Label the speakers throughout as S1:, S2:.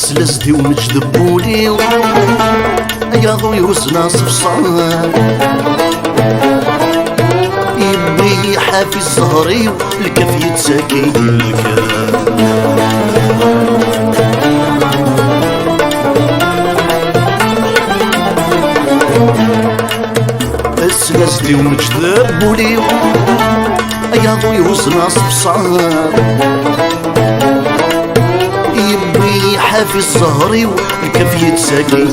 S1: سلستي ونجذبولي يا ضيوس ناس بصار يبي حافي الزهري والكف يتساكي الكلام سلستي ونجذبولي يا ضيوس ناس بصار حافي الزهري والكف يتساكي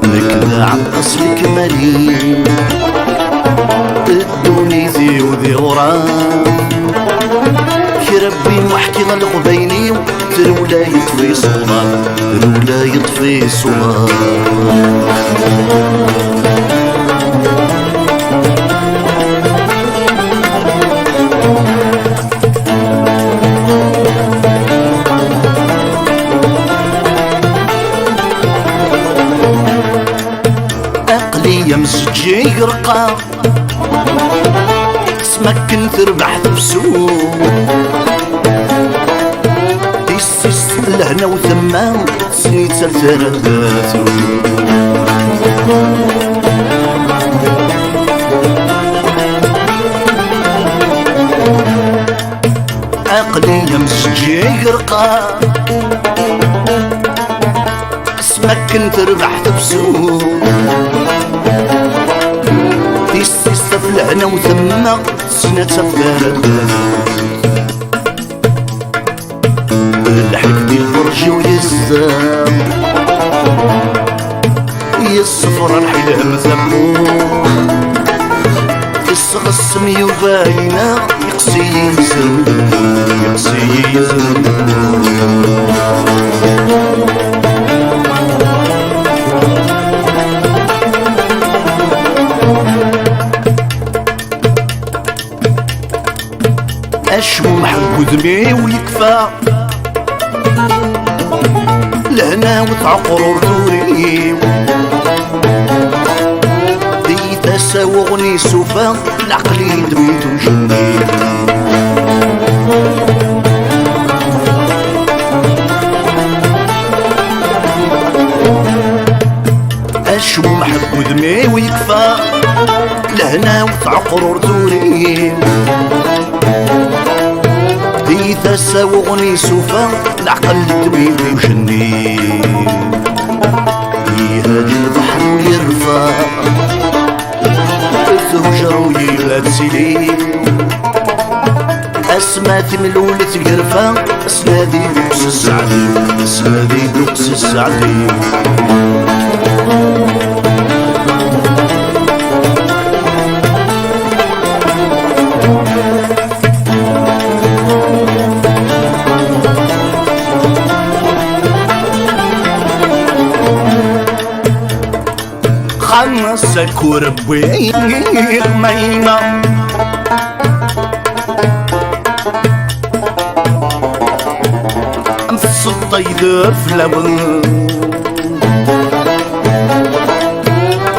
S1: هكذا عطس الكمالي الدوني ذي وذي غرام كربي وحكي غلق بيني ترولا يطفي صغار ترولا يطفي صغار يمسجي يرقى اسمك تربح بسوق يسس لهنا وثمان سنيت سلسلاتو عقلي يمسجي يرقى اسمك تربح بسوق لهنا وثما سنة ثلاثة الحب يفرج ويزام يصفر الحلم ثمو يصغصم يباينا يقسي يزن يقسي يزن اشمو محب ذمي ويكفى لهنا وتعقر ردوري ديتا ساوغني سوفا العقلي دميت وجني اشمو محب ذمي ويكفى لهنا وتعقر ردوري ديتا ساوغني سوفا العقل تبيني وجني هادي البحر ويرفع الثهجر ويلات سيلي اسماتي ملولة قرفة اسنادي بوكس السعدي اسنادي بوكس السعدي خمسك وربي ميمة امس الطيدر في لبن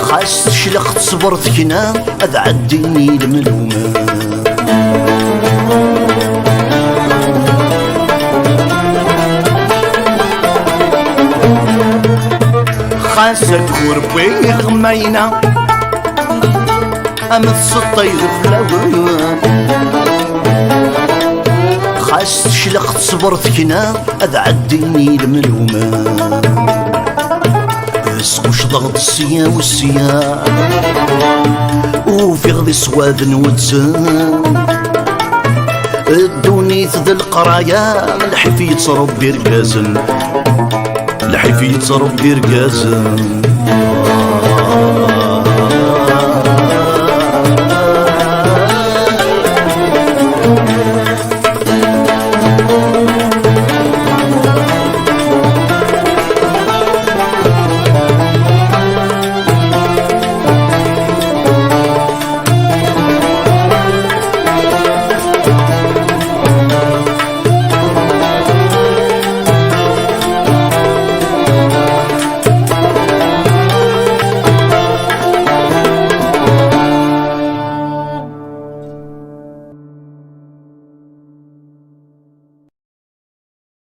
S1: خاش شلخت صبرت كنا ادعديني الملومة خاسك وربي غمينا امس الطير فلوان خاس شلخت صبرت كنا ادعديني الملومة اسقوش ضغط السيا والسيا وفي غضي سواد وتزان الدونيت ذا القرايا الحفيت ربي رقازن الحفيت ربي رقازن